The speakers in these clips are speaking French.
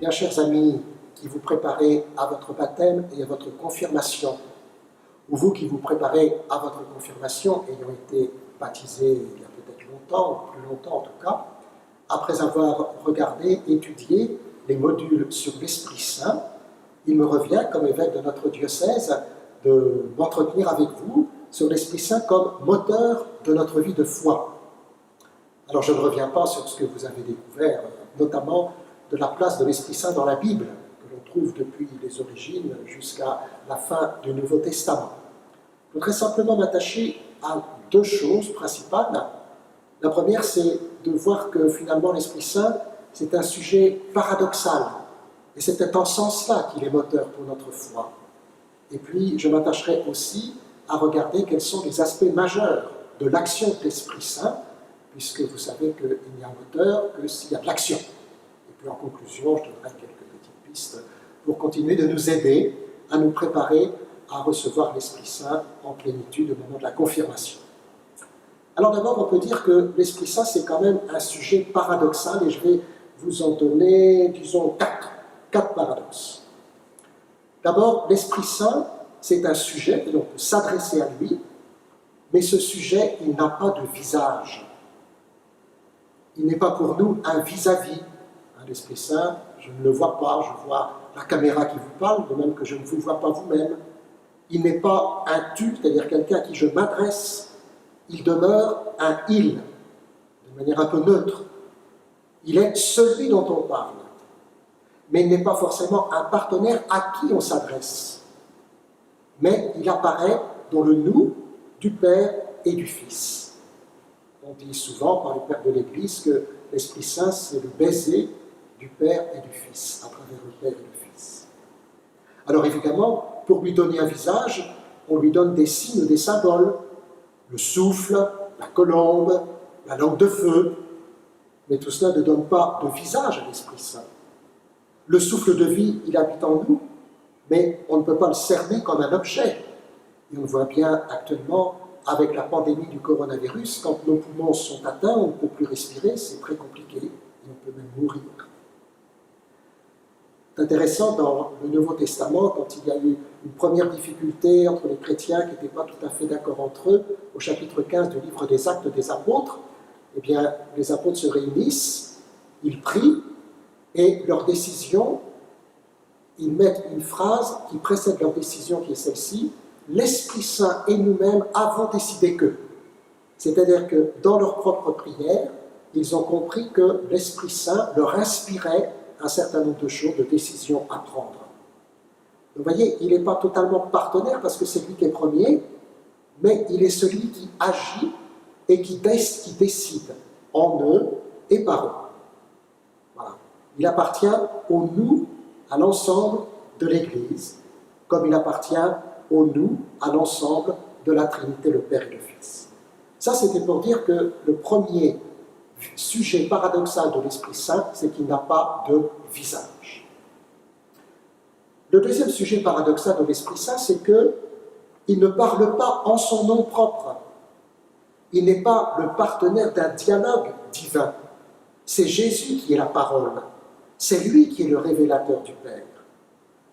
bien, chers amis, qui vous préparez à votre baptême et à votre confirmation, ou vous qui vous préparez à votre confirmation, ayant été baptisé il y a peut-être longtemps, ou plus longtemps en tout cas, après avoir regardé, étudié les modules sur l'Esprit Saint, il me revient, comme évêque de notre diocèse, de m'entretenir avec vous sur l'Esprit Saint comme moteur de notre vie de foi. Alors je ne reviens pas sur ce que vous avez découvert, notamment de la place de l'Esprit Saint dans la Bible, que l'on trouve depuis les origines jusqu'à la fin du Nouveau Testament. Je voudrais simplement m'attacher à deux choses principales. La première, c'est de voir que finalement l'Esprit Saint, c'est un sujet paradoxal. Et c'est peut-être en ce sens-là qu'il est moteur pour notre foi. Et puis, je m'attacherai aussi à regarder quels sont les aspects majeurs de l'action de l'Esprit Saint, puisque vous savez qu'il n'y a moteur que s'il y a de l'action. Et puis en conclusion, je donnerai quelques petites pistes pour continuer de nous aider à nous préparer à recevoir l'Esprit Saint en plénitude au moment de la confirmation. Alors d'abord, on peut dire que l'Esprit Saint, c'est quand même un sujet paradoxal, et je vais vous en donner, disons, quatre paradoxes. D'abord, l'Esprit Saint, c'est un sujet, et on peut s'adresser à lui, mais ce sujet, il n'a pas de visage. Il n'est pas pour nous un vis-à-vis. L'Esprit Saint, je ne le vois pas, je vois la caméra qui vous parle, de même que je ne vous vois pas vous-même. Il n'est pas un tu, c'est-à-dire quelqu'un à qui je m'adresse. Il demeure un il, de manière un peu neutre. Il est celui dont on parle. Mais il n'est pas forcément un partenaire à qui on s'adresse. Mais il apparaît dans le nous du Père et du Fils. On dit souvent par les pères de l'Église que l'Esprit Saint, c'est le baiser du Père et du Fils, à travers le Père et le Fils. Alors évidemment, pour lui donner un visage, on lui donne des signes, des symboles. Le souffle, la colombe, la langue de feu. Mais tout cela ne donne pas de visage à l'Esprit Saint. Le souffle de vie, il habite en nous, mais on ne peut pas le cerner comme un objet. Et on le voit bien actuellement avec la pandémie du coronavirus, quand nos poumons sont atteints, on ne peut plus respirer, c'est très compliqué, et on peut même mourir. C'est intéressant, dans le Nouveau Testament, quand il y a eu une première difficulté entre les chrétiens qui n'étaient pas tout à fait d'accord entre eux, au chapitre 15 du livre des Actes des Apôtres, eh bien, les apôtres se réunissent, ils prient, et leur décision, ils mettent une phrase qui précède leur décision, qui est celle-ci: l'Esprit Saint et nous-mêmes avons décidé que. C'est-à-dire que dans leur propre prière, ils ont compris que l'Esprit Saint leur inspirait un certain nombre de choses, de décisions à prendre. Vous voyez, il n'est pas totalement partenaire parce que c'est lui qui est premier, mais il est celui qui agit et qui décide en eux et par eux. Voilà. Il appartient au nous, à l'ensemble de l'Église, comme il appartient au nous, à l'ensemble de la Trinité, le Père et le Fils. Ça, c'était pour dire que le premier sujet paradoxal de l'Esprit Saint, c'est qu'il n'a pas de visage. Le deuxième sujet paradoxal de l'Esprit Saint, c'est qu'il ne parle pas en son nom propre. Il n'est pas le partenaire d'un dialogue divin. C'est Jésus qui est la parole. C'est lui qui est le révélateur du Père.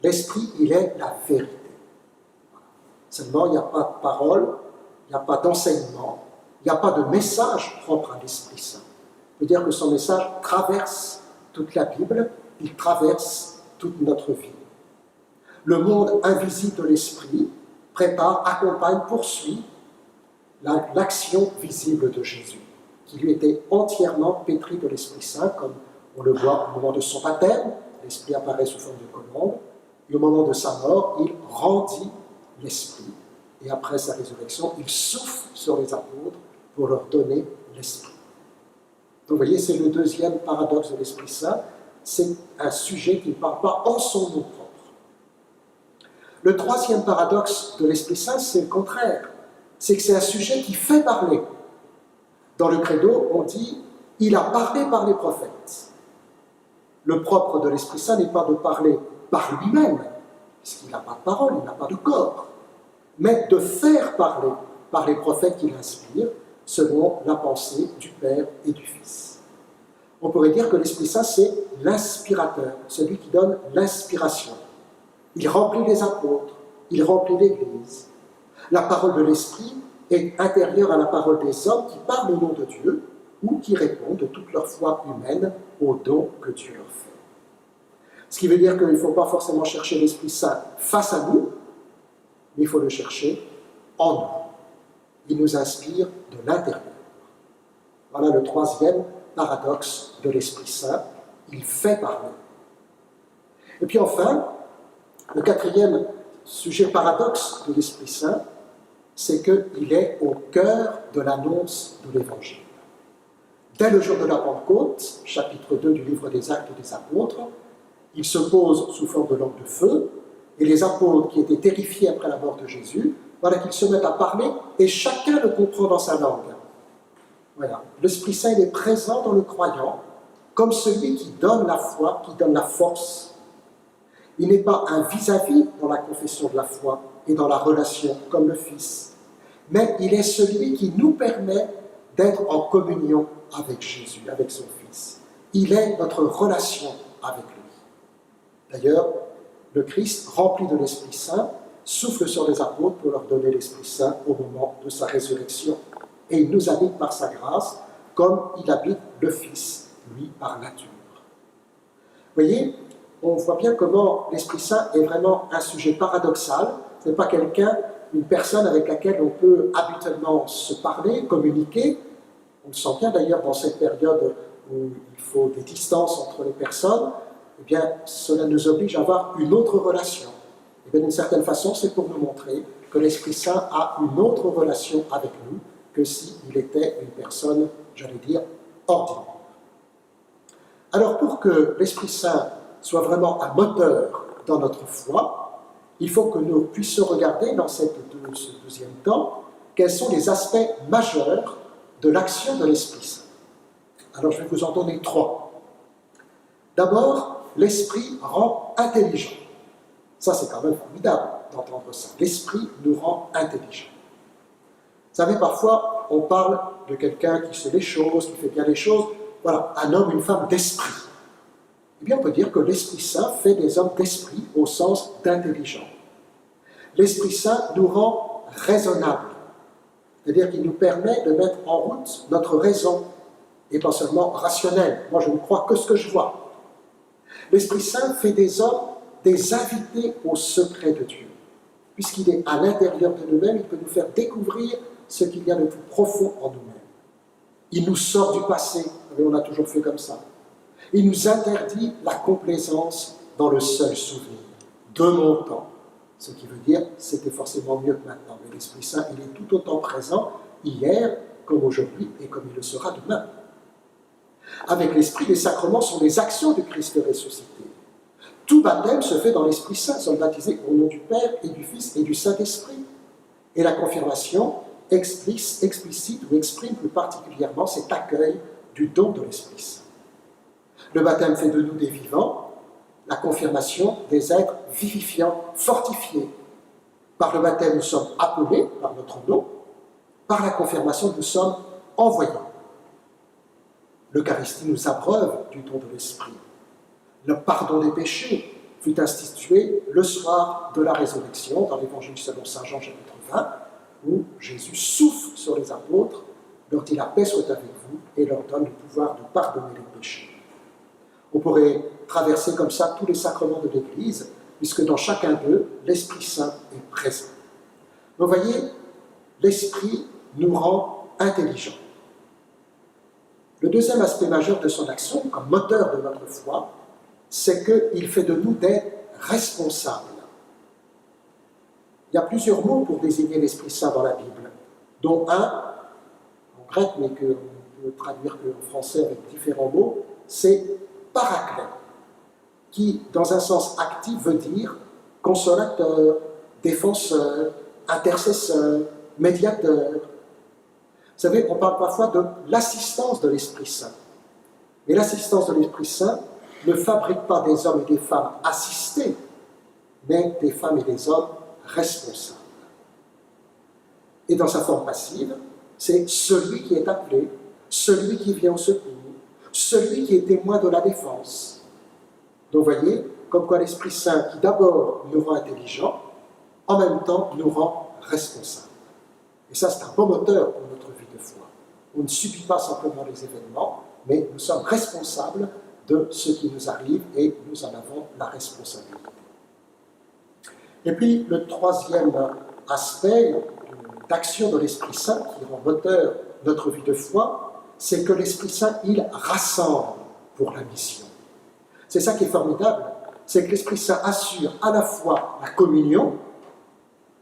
L'Esprit, il est la vérité. Seulement, il n'y a pas de parole, il n'y a pas d'enseignement, il n'y a pas de message propre à l'Esprit Saint. Ça veut dire que son message traverse toute la Bible, il traverse toute notre vie. Le monde invisible de l'Esprit prépare, accompagne, poursuit l'action visible de Jésus, qui lui était entièrement pétri de l'Esprit Saint, comme on le voit au moment de son baptême, l'Esprit apparaît sous forme de colombe, et au moment de sa mort, il rendit l'Esprit. Et après sa résurrection, il souffle sur les apôtres pour leur donner l'Esprit. Donc vous voyez, c'est le deuxième paradoxe de l'Esprit Saint, c'est un sujet qui ne parle pas en son nom propre. Le troisième paradoxe de l'Esprit Saint, c'est le contraire, c'est que c'est un sujet qui fait parler. Dans le credo, on dit « il a parlé par les prophètes ». Le propre de l'Esprit Saint n'est pas de parler par lui-même, puisqu'il n'a pas de parole, il n'a pas de corps, mais de faire parler par les prophètes qu'il inspire, selon la pensée du Père et du Fils. On pourrait dire que l'Esprit Saint, c'est l'inspirateur, celui qui donne l'inspiration. Il remplit les apôtres, il remplit l'Église. La parole de l'Esprit est intérieure à la parole des hommes qui parlent au nom de Dieu ou qui répondent de toute leur foi humaine aux dons que Dieu leur fait. Ce qui veut dire qu'il ne faut pas forcément chercher l'Esprit Saint face à nous, mais il faut le chercher en nous. Il nous inspire de l'intérieur. Voilà le troisième paradoxe de l'Esprit Saint, il fait parler. Et puis enfin, le quatrième sujet paradoxe de l'Esprit Saint, c'est qu'il est au cœur de l'annonce de l'Évangile. Dès le jour de la Pentecôte, chapitre 2 du livre des Actes des Apôtres, il se pose sous forme de langue de feu, et les apôtres qui étaient terrifiés après la mort de Jésus, voilà qu'ils se mettent à parler, et chacun le comprend dans sa langue. Voilà. L'Esprit Saint il est présent dans le croyant, comme celui qui donne la foi, qui donne la force. Il n'est pas un vis-à-vis dans la confession de la foi et dans la relation, comme le Fils, mais il est celui qui nous permet d'être en communion avec Jésus, avec son Fils. Il est notre relation avec lui. D'ailleurs, le Christ, rempli de l'Esprit Saint, souffle sur les apôtres pour leur donner l'Esprit Saint au moment de sa résurrection. Et il nous habite par sa grâce, comme il habite le Fils, lui, par nature. Vous voyez, on voit bien comment l'Esprit Saint est vraiment un sujet paradoxal. Ce n'est pas quelqu'un, une personne avec laquelle on peut habituellement se parler, communiquer. On le sent bien d'ailleurs dans cette période où il faut des distances entre les personnes. Eh bien, cela nous oblige à avoir une autre relation. Et bien, d'une certaine façon, c'est pour nous montrer que l'Esprit Saint a une autre relation avec nous que s'il était une personne, j'allais dire, ordinaire. Alors, pour que l'Esprit Saint soit vraiment un moteur dans notre foi, il faut que nous puissions regarder dans ce deuxième temps quels sont les aspects majeurs de l'action de l'Esprit Saint. Alors, je vais vous en donner 3. D'abord, l'Esprit rend intelligent. Ça, c'est quand même formidable d'entendre ça. L'Esprit nous rend intelligents. Vous savez, parfois, on parle de quelqu'un qui sait les choses, qui fait bien les choses. Voilà, un homme, une femme d'esprit. Eh bien, on peut dire que l'Esprit Saint fait des hommes d'esprit au sens d'intelligent. L'Esprit Saint nous rend raisonnables. C'est-à-dire qu'il nous permet de mettre en route notre raison, et pas seulement rationnelle. Moi, je ne crois que ce que je vois. L'Esprit Saint fait des hommes des invités au secret de Dieu. Puisqu'il est à l'intérieur de nous-mêmes, il peut nous faire découvrir ce qu'il y a de plus profond en nous-mêmes. Il nous sort du passé, mais on a toujours fait comme ça. Il nous interdit la complaisance dans le seul souvenir de mon temps. Ce qui veut dire, c'était forcément mieux que maintenant. Mais l'Esprit Saint, il est tout autant présent hier comme aujourd'hui et comme il le sera demain. Avec l'Esprit, les sacrements sont les actions du Christ ressuscité. Tout baptême se fait dans l'Esprit Saint, sommes baptisés au nom du Père et du Fils et du Saint-Esprit. Et la confirmation explicite ou exprime plus particulièrement cet accueil du don de l'Esprit Saint. Le baptême fait de nous des vivants, la confirmation des êtres vivifiants, fortifiés. Par le baptême, nous sommes appelés par notre nom, par la confirmation, nous sommes envoyés. L'Eucharistie nous abreuve du don de l'Esprit. Le pardon des péchés fut institué le soir de la résurrection, dans l'Évangile selon saint Jean, chapitre 20, où Jésus souffle sur les apôtres, leur dit « La paix soit avec vous » et leur donne le pouvoir de pardonner les péchés. On pourrait traverser comme ça tous les sacrements de l'Église, puisque dans chacun d'eux, l'Esprit Saint est présent. Vous voyez, l'Esprit nous rend intelligents. Le deuxième aspect majeur de son action, comme moteur de notre foi, c'est qu'il fait de nous des responsables. Il y a plusieurs mots pour désigner l'Esprit Saint dans la Bible, dont un, en grec, mais qu'on peut traduire en français avec différents mots, c'est paraclet, qui, dans un sens actif, veut dire consolateur, défenseur, intercesseur, médiateur. Vous savez, on parle parfois de l'assistance de l'Esprit Saint. Mais l'assistance de l'Esprit Saint ne fabrique pas des hommes et des femmes assistés, mais des femmes et des hommes responsables. Et dans sa forme passive, c'est celui qui est appelé, celui qui vient au secours, celui qui est témoin de la défense. Donc vous voyez, comme quoi l'Esprit Saint, qui d'abord nous rend intelligents, en même temps nous rend responsables. Et ça, c'est un bon moteur pour notre vie de foi. On ne subit pas simplement les événements, mais nous sommes responsables de ce qui nous arrive et nous en avons la responsabilité. Et puis, le troisième aspect d'action de l'Esprit Saint qui rend moteur notre vie de foi, c'est que l'Esprit Saint, il rassemble pour la mission. C'est ça qui est formidable, c'est que l'Esprit Saint assure à la fois la communion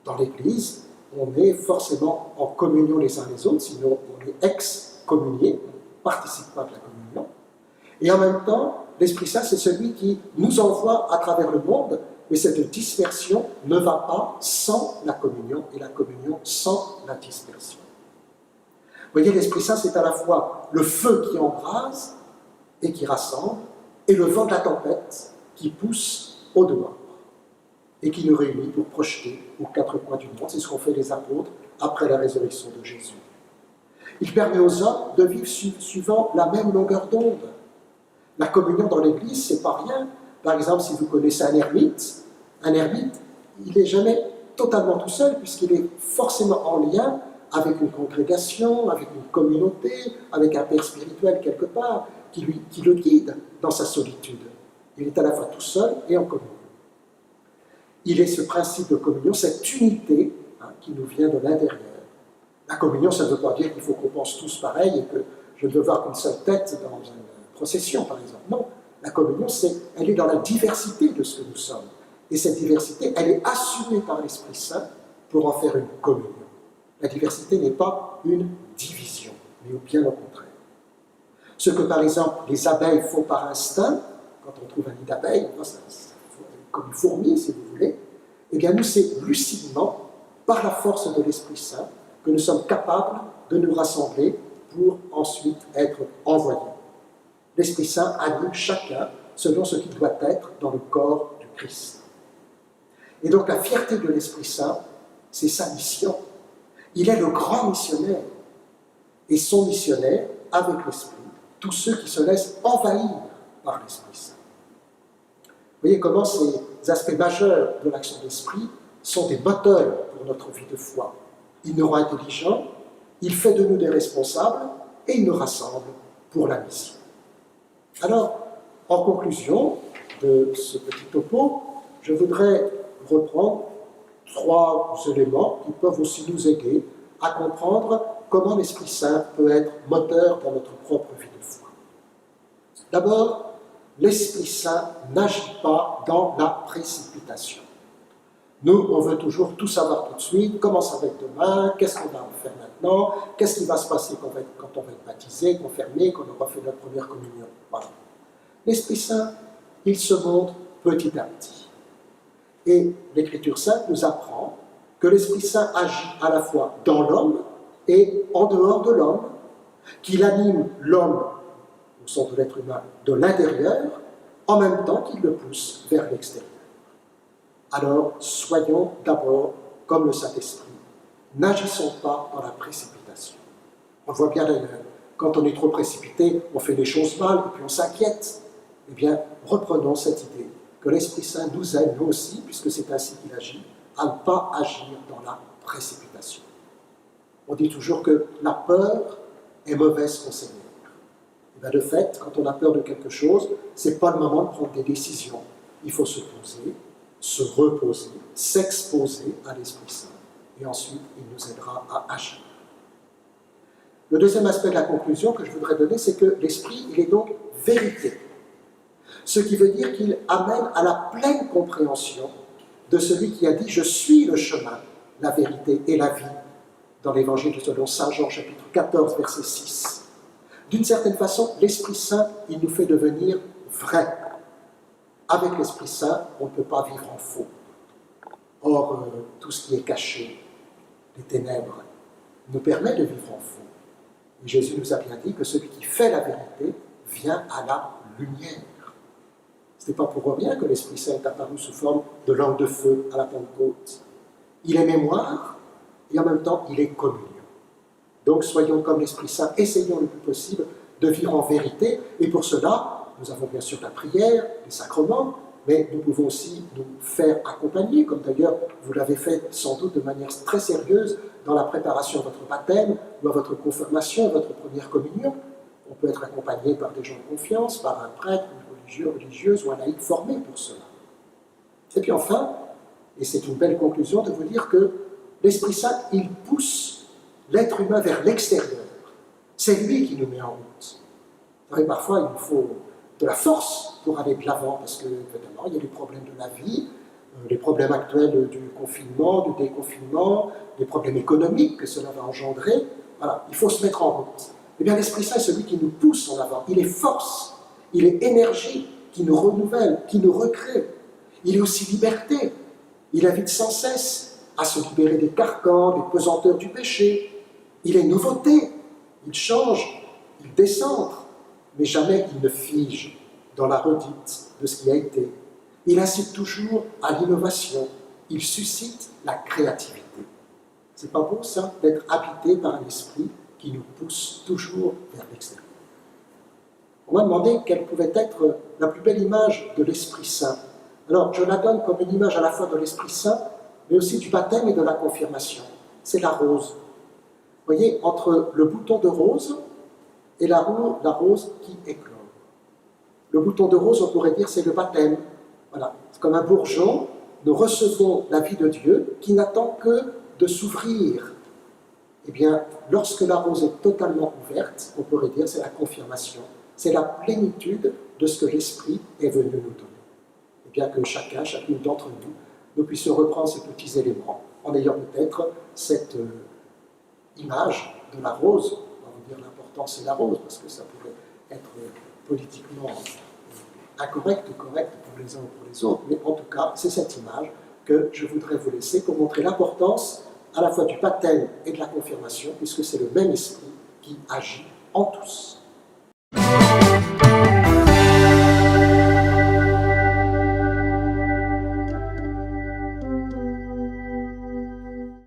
dans l'Église, on est forcément en communion les uns les autres, sinon on est ex-communié, on ne participe pas de la communion. Et en même temps, l'Esprit Saint, c'est celui qui nous envoie à travers le monde, mais cette dispersion ne va pas sans la communion, et la communion sans la dispersion. Vous voyez, l'Esprit Saint, c'est à la fois le feu qui embrase et qui rassemble, et le vent de la tempête qui pousse au dehors, et qui nous réunit pour projeter aux quatre coins du monde. C'est ce qu'ont fait les apôtres après la résurrection de Jésus. Il permet aux hommes de vivre suivant la même longueur d'onde. La communion dans l'Église, c'est pas rien. Par exemple, si vous connaissez un ermite, il n'est jamais totalement tout seul, puisqu'il est forcément en lien avec une congrégation, avec une communauté, avec un père spirituel quelque part, qui le guide dans sa solitude. Il est à la fois tout seul et en communion. Il est ce principe de communion, cette unité qui nous vient de l'intérieur. La communion, ça ne veut pas dire qu'il faut qu'on pense tous pareil et que je ne veux voir qu'une seule tête dans une procession, par exemple. Non, la communion, elle est dans la diversité de ce que nous sommes. Et cette diversité, elle est assumée par l'Esprit Saint pour en faire une communion. La diversité n'est pas une division, mais bien au contraire. Ce que, par exemple, les abeilles font par instinct, quand on trouve un nid d'abeilles, comme une fourmi, si vous voulez, eh bien nous, c'est lucidement, par la force de l'Esprit Saint, que nous sommes capables de nous rassembler pour ensuite être envoyés. L'Esprit Saint anime chacun selon ce qu'il doit être dans le corps du Christ. Et donc la fierté de l'Esprit Saint, c'est sa mission. Il est le grand missionnaire. Et son missionnaire, avec l'Esprit, tous ceux qui se laissent envahir par l'Esprit Saint. Vous voyez comment ces aspects majeurs de l'action de l'Esprit sont des moteurs pour notre vie de foi. Il nous rend intelligents, il fait de nous des responsables et il nous rassemble pour la mission. Alors, en conclusion de ce petit topo, je voudrais reprendre 3 éléments qui peuvent aussi nous aider à comprendre comment l'Esprit Saint peut être moteur dans notre propre vie de foi. D'abord, l'Esprit Saint n'agit pas dans la précipitation. Nous, on veut toujours tout savoir tout de suite, comment ça va être demain, qu'est-ce qu'on va faire maintenant, qu'est-ce qui va se passer quand on va être baptisé, confirmé, quand on aura fait notre première communion. Voilà. L'Esprit Saint, il se montre petit à petit. Et l'Écriture sainte nous apprend que l'Esprit Saint agit à la fois dans l'homme et en dehors de l'homme, qu'il anime l'homme, au sens de l'être humain, de l'intérieur, en même temps qu'il le pousse vers l'extérieur. Alors, soyons d'abord comme le Saint-Esprit. N'agissons pas dans la précipitation. On voit bien d'ailleurs, quand on est trop précipité, on fait les choses mal et puis on s'inquiète. Eh bien, reprenons cette idée que l'Esprit Saint nous aide, nous aussi, puisque c'est ainsi qu'il agit, à ne pas agir dans la précipitation. On dit toujours que la peur est mauvaise conseillère. Et bien de fait, quand on a peur de quelque chose, ce n'est pas le moment de prendre des décisions. Il faut se poser, se reposer, s'exposer à l'Esprit Saint. Et ensuite, il nous aidera à agir. Le deuxième aspect de la conclusion que je voudrais donner, c'est que l'Esprit, il est donc vérité. Ce qui veut dire qu'il amène à la pleine compréhension de celui qui a dit « Je suis le chemin, la vérité et la vie » dans l'Évangile selon Saint Jean, chapitre 14, verset 6. D'une certaine façon, l'Esprit Saint, il nous fait devenir vrais. Avec l'Esprit Saint, on ne peut pas vivre en faux. Or, tout ce qui est caché, les ténèbres, nous permet de vivre en faux. Et Jésus nous a bien dit que celui qui fait la vérité vient à la lumière. Ce n'est pas pour rien que l'Esprit Saint est apparu sous forme de langue de feu à la Pentecôte. Il est mémoire et en même temps il est communion. Donc soyons comme l'Esprit Saint, essayons le plus possible de vivre en vérité. Et pour cela, nous avons bien sûr la prière, les sacrements, mais nous pouvons aussi nous faire accompagner, comme d'ailleurs vous l'avez fait sans doute de manière très sérieuse dans la préparation de votre baptême ou à votre confirmation, à votre première communion. On peut être accompagné par des gens de confiance, par un prêtre, une religieux, religieuse ou un laïc formé pour cela. Et puis enfin, et c'est une belle conclusion de vous dire que l'Esprit Saint, il pousse l'être humain vers l'extérieur. C'est lui qui nous met en route. Vous savez, parfois, il nous faut de la force pour aller de l'avant, parce que, évidemment, il y a les problèmes de la vie, les problèmes actuels du confinement, du déconfinement, les problèmes économiques que cela va engendrer. Voilà, il faut se mettre en route. Eh bien, l'Esprit Saint est celui qui nous pousse en avant. Il est force, il est énergie qui nous renouvelle, qui nous recrée. Il est aussi liberté. Il invite sans cesse à se libérer des carcans, des pesanteurs du péché. Il est nouveauté. Il change, il décentre, mais jamais il ne fige dans la redite de ce qui a été. Il incite toujours à l'innovation. Il suscite la créativité. C'est pas beau, ça, d'être habité par un esprit qui nous pousse toujours vers l'extérieur. On m'a demandé quelle pouvait être la plus belle image de l'Esprit Saint. Alors, je la donne comme une image à la fois de l'Esprit Saint, mais aussi du baptême et de la confirmation. C'est la rose. Vous voyez, entre le bouton de rose et la rose qui éclore. Le bouton de rose, on pourrait dire, c'est le baptême. Voilà, c'est comme un bourgeon, nous recevons la vie de Dieu qui n'attend que de s'ouvrir. Eh bien, lorsque la rose est totalement ouverte, on pourrait dire, c'est la confirmation. C'est la plénitude de ce que l'Esprit est venu nous donner. Et bien que chacun, chacune d'entre nous, nous puissions reprendre ces petits éléments en ayant peut-être cette image de la rose. On va vous dire l'important c'est la rose, parce que ça pourrait être politiquement incorrect ou correct pour les uns ou pour les autres, mais en tout cas, c'est cette image que je voudrais vous laisser pour montrer l'importance à la fois du baptême et de la confirmation, puisque c'est le même esprit qui agit en tous.